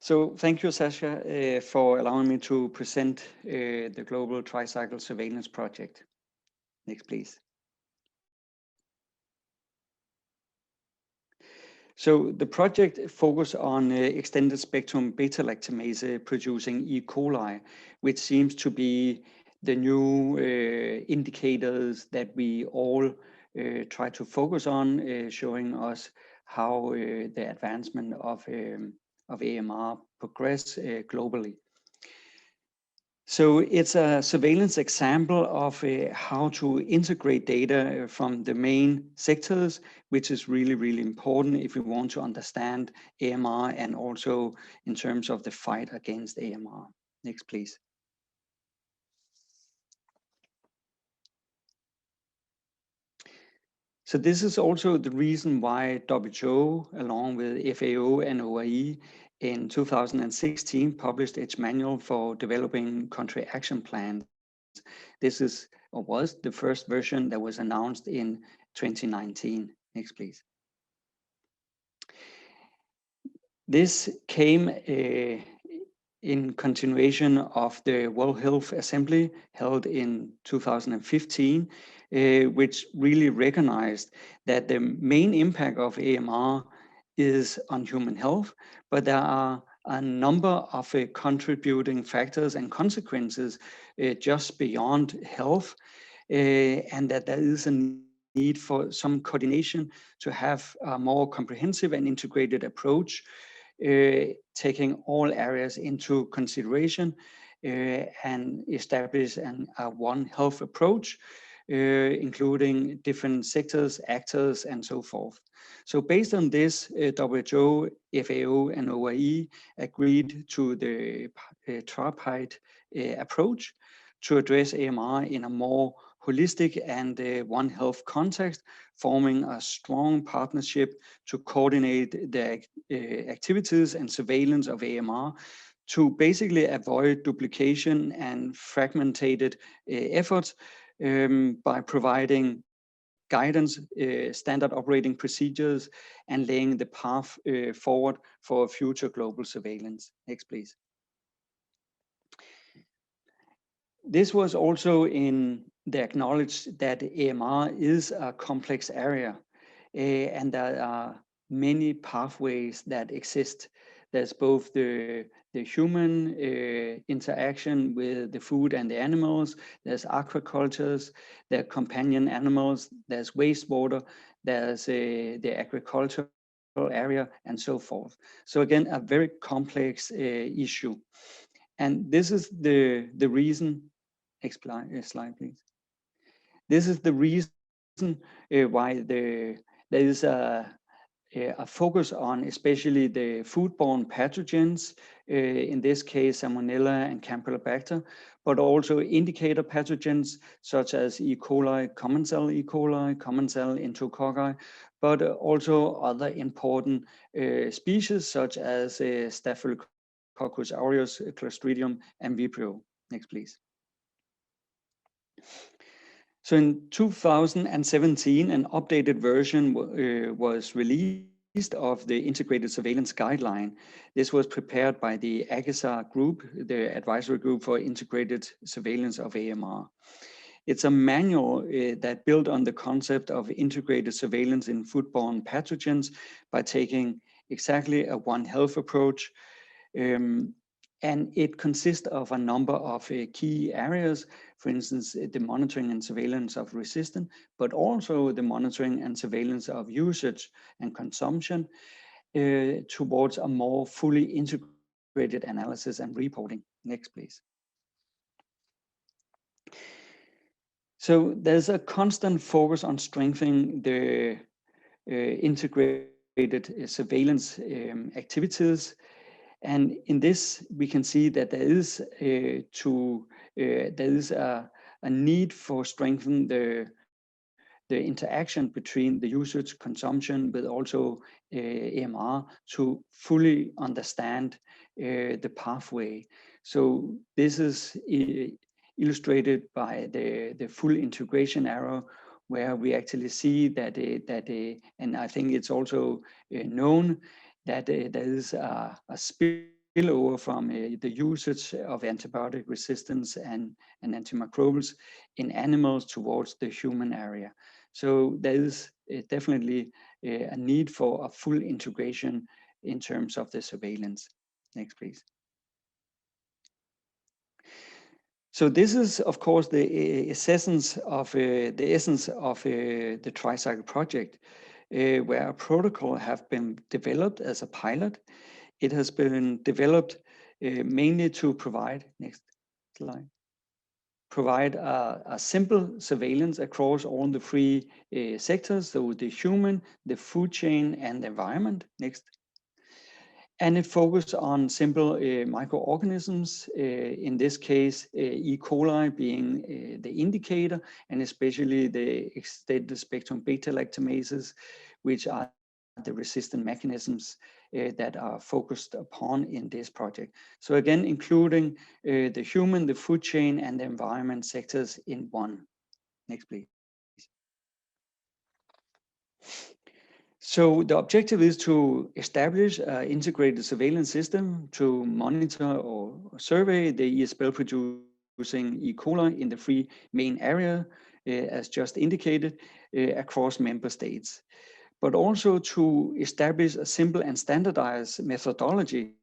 So thank you, Sasha, for allowing me to present the Global Tricycle Surveillance Project. Next, please. So the project focuses on extended spectrum beta lactamase producing E. coli, which seems to be the new indicators that we all try to focus on, showing us how the advancement of AMR progress globally. So it's a surveillance example of how to integrate data from the main sectors, which is really, really important if we want to understand AMR and also in terms of the fight against AMR. Next, please. So this is also the reason why WHO, along with FAO and OIE, in 2016 published its manual for developing country action plans. This is or was the first version that was announced in 2019. Next, please. This came in continuation of the World Health Assembly held in 2015, which really recognized that the main impact of AMR is on human health, but there are a number of contributing factors and consequences just beyond health, and that there is a need for some coordination to have a more comprehensive and integrated approach, taking all areas into consideration and establish a One Health approach, including different sectors, actors, and so forth. So based on this, WHO, FAO, and OIE agreed to the tripartite approach to address AMR in a more holistic and One Health context, forming a strong partnership to coordinate the activities and surveillance of AMR to basically avoid duplication and fragmented efforts by providing guidance, standard operating procedures, and laying the path forward for future global surveillance. Next, please. This was also in the acknowledged that AMR is a complex area, and there are many pathways that exist. There's both the human interaction with the food and the animals, there's aquacultures, there are companion animals, there's wastewater, there's the agricultural area, and so forth. So again, a very complex issue. And this is the reason, next slide, please. This is the reason why there is a focus on especially the foodborne pathogens, in this case Salmonella and Campylobacter, but also indicator pathogens such as E. coli, common cell E. coli, common cell Enterococci, but also other important species such as Staphylococcus aureus, Clostridium, and Vibrio. Next, please. So in 2017, an updated version was released of the Integrated Surveillance Guideline. This was prepared by the AGESA group, the advisory group for integrated surveillance of AMR. It's a manual that built on the concept of integrated surveillance in foodborne pathogens by taking exactly a One Health approach. And it consists of a number of key areas, for instance, the monitoring and surveillance of resistance, but also the monitoring and surveillance of usage and consumption towards a more fully integrated analysis and reporting. Next, please. So there's a constant focus on strengthening the integrated surveillance activities. And in this, we can see that there is a need for strengthening the interaction between the usage consumption, but also AMR to fully understand the pathway. So this is illustrated by the full integration arrow, where we actually see that and I think it's also known that there is a spill spillover from the usage of antibiotic resistance and antimicrobials in animals towards the human area. So there is definitely a need for a full integration in terms of the surveillance. Next, please. So this is, of course, the essence of the Tricycle project, where a protocol have been developed as a pilot. It has been developed mainly to provide, next slide, provide a simple surveillance across all the three sectors, so the human, the food chain, and the environment. Next. And it focused on simple microorganisms, in this case, E. coli being the indicator, and especially the extended spectrum beta-lactamases, which are the resistant mechanisms that are focused upon in this project. So again, including the human, the food chain, and the environment sectors in one. Next, please. So the objective is to establish an integrated surveillance system to monitor or survey the ESBL producing E. coli in the three main areas, as just indicated, across member states, but also to establish a simple and standardized methodology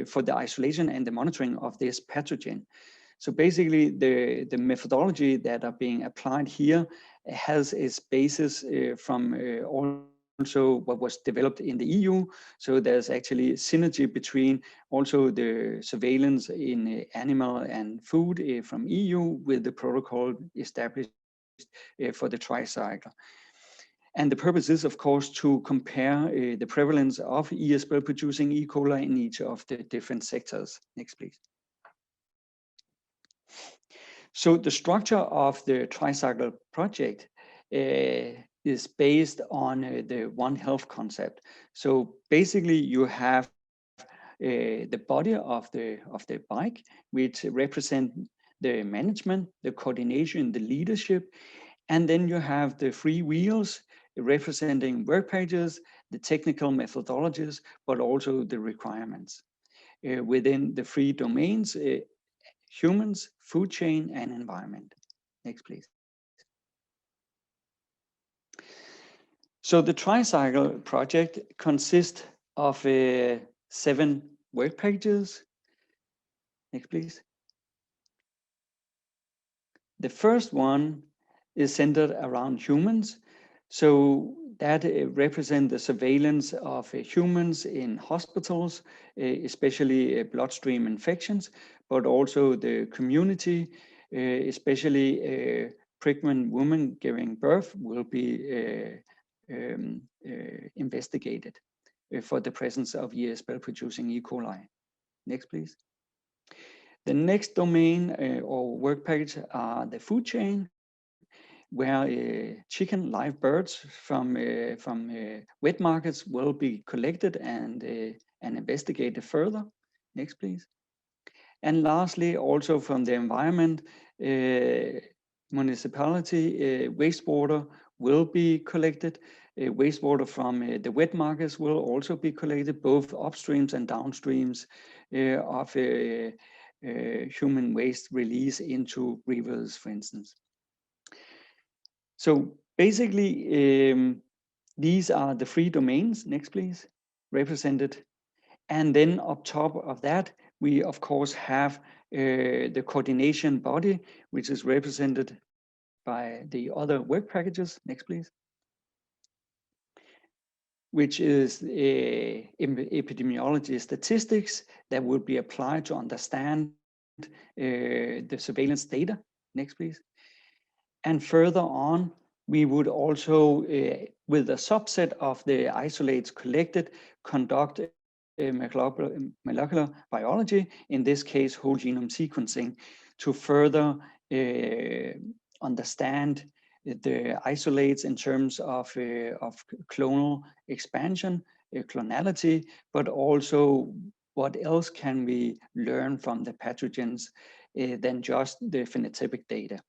for the isolation and the monitoring of this pathogen. So basically, the methodology that are being applied here has its basis from also what was developed in the EU. So there's actually synergy between also the surveillance in animal and food from EU with the protocol established for the tricycle. And the purpose is, of course, to compare the prevalence of ESBL producing E. coli in each of the different sectors. Next, please. So the structure of the Tricycle project is based on the One Health concept. So basically, you have the body of the bike, which represent the management, the coordination, the leadership, and then you have the three wheels representing work packages, the technical methodologies, but also the requirements within the three domains. Humans, food chain, and environment. Next, please. So the Tricycle project consists of 7 work packages. Next, please. The first one is centered around humans. So that represents the surveillance of humans in hospitals, especially bloodstream infections, but also the community, especially pregnant women giving birth will be investigated for the presence of ESBL producing E. coli. Next, please. The next domain or work package are the food chain, where chicken, live birds from wet markets will be collected and investigated further. Next, please. And lastly, also from the environment, municipality wastewater will be collected. Wastewater from the wet markets will also be collected, both upstreams and downstreams of human waste release into rivers, for instance. So basically, these are the 3 domains, next please, represented. And then up top of that, we of course have the coordination body, which is represented by the other work packages, next please, which is epidemiology statistics that will be applied to understand the surveillance data, next please. And further on, we would also, with a subset of the isolates collected, conduct molecular biology, in this case, whole genome sequencing, to further understand the isolates in terms of clonal expansion, clonality, but also what else can we learn from the pathogens than just the phenotypic data.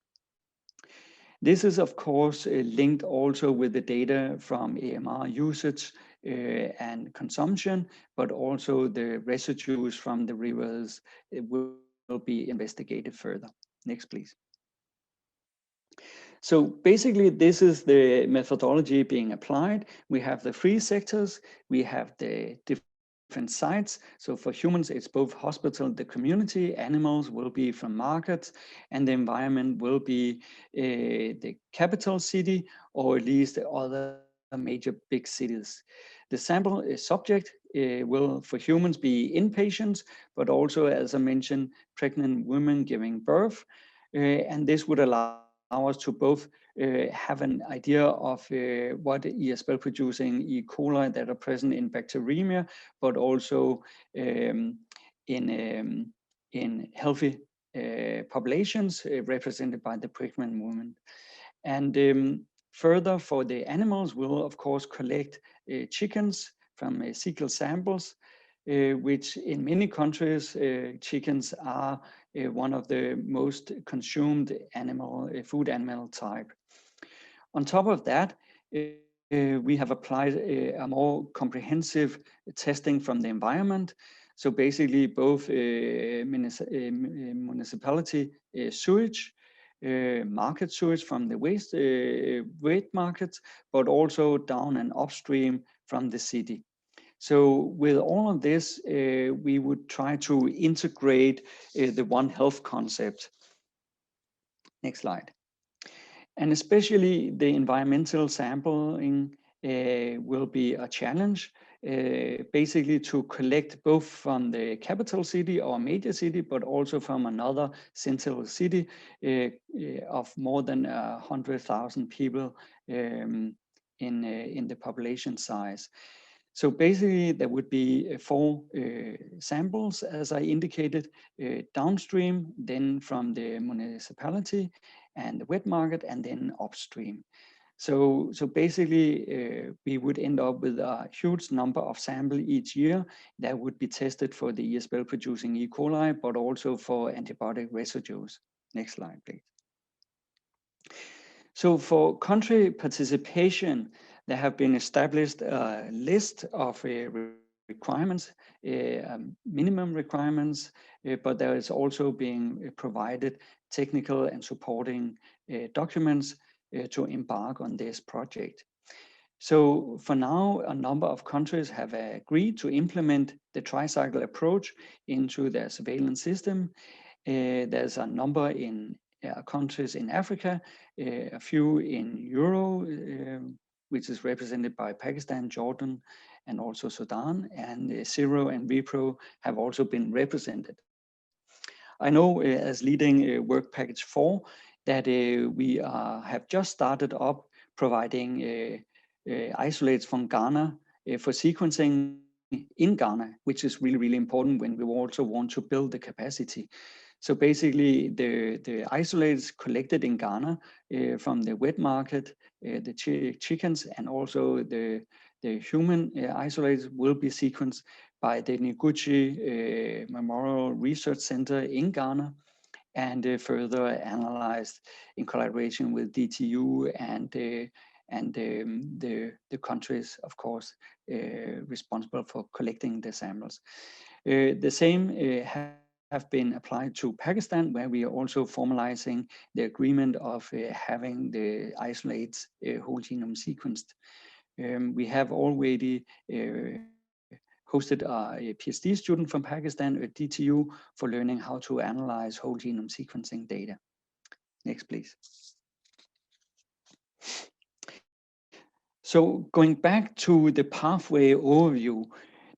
This is, of course, linked also with the data from AMR usage and consumption, but also the residues from the rivers will be investigated further. Next, please. So basically, this is the methodology being applied. We have the three sectors, we have the different sites. So for humans, it's both hospital, the community, animals will be from markets, and the environment will be the capital city, or at least the other major big cities. The sample subject will, for humans, be inpatients, but also, as I mentioned, pregnant women giving birth. And this would allow us to both have an idea of what ESBL producing E. coli that are present in bacteremia, but also in healthy populations represented by the pregnant woman. And further, for the animals, we'll of course collect chickens from fecal samples, which in many countries, chickens are one of the most consumed food animal type. On top of that, we have applied a more comprehensive testing from the environment. So basically both municipality sewage, market sewage from the waste markets, but also down and upstream from the city. So with all of this, we would try to integrate the One Health concept. Next slide. And especially the environmental sampling will be a challenge, basically to collect both from the capital city or major city, but also from another central city of more than 100,000 people in the population size. So basically, there would be four samples, as I indicated, downstream, then from the municipality and the wet market, and then upstream. So basically, we would end up with a huge number of samples each year that would be tested for the ESBL producing E. coli, but also for antibiotic residues. Next slide, please. So for country participation, there have been established a list of requirements, minimum requirements, but there is also being provided technical and supporting documents to embark on this project. So for now, a number of countries have agreed to implement the tricycle approach into their surveillance system. There's a number in countries in Africa, a few in Euro, which is represented by Pakistan, Jordan, and also Sudan, and Zero and Repro have also been represented. I know as leading work package 4 that we have just started up providing isolates from Ghana for sequencing in Ghana, which is really, really important when we also want to build the capacity. So basically, the isolates collected in Ghana from the wet market, the chickens, and also the human isolates will be sequenced by the Noguchi Memorial Research Center in Ghana, and further analyzed in collaboration with DTU and the countries, of course, responsible for collecting the samples. The same have been applied to Pakistan, where we are also formalizing the agreement of having the isolates whole genome sequenced. We have already hosted a PhD student from Pakistan at DTU for learning how to analyze whole genome sequencing data. Next, please. So going back to the pathway overview,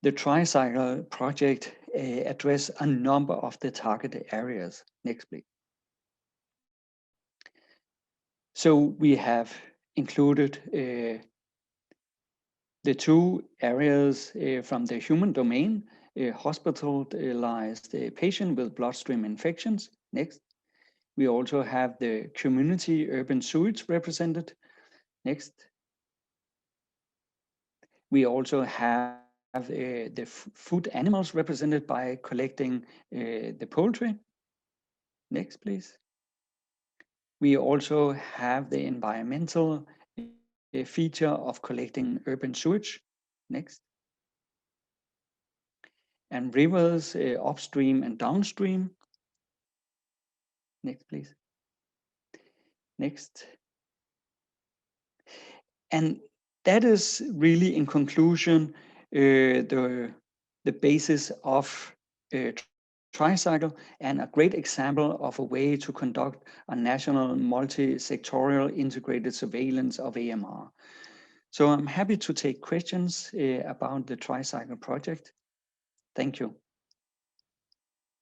the Tricycle project address a number of the target areas. Next, please. So we have included the two areas from the human domain, hospitalized patient with bloodstream infections. Next. We also have the community urban sewage represented. Next. We also have the food animals represented by collecting the poultry. Next, please. We also have the environmental feature of collecting urban sewage. Next. And rivers upstream and downstream. Next, please. Next. And that is really, in conclusion, the basis of Tricycle, and a great example of a way to conduct a national multi-sectorial integrated surveillance of AMR. So I'm happy to take questions about the Tricycle project. Thank you.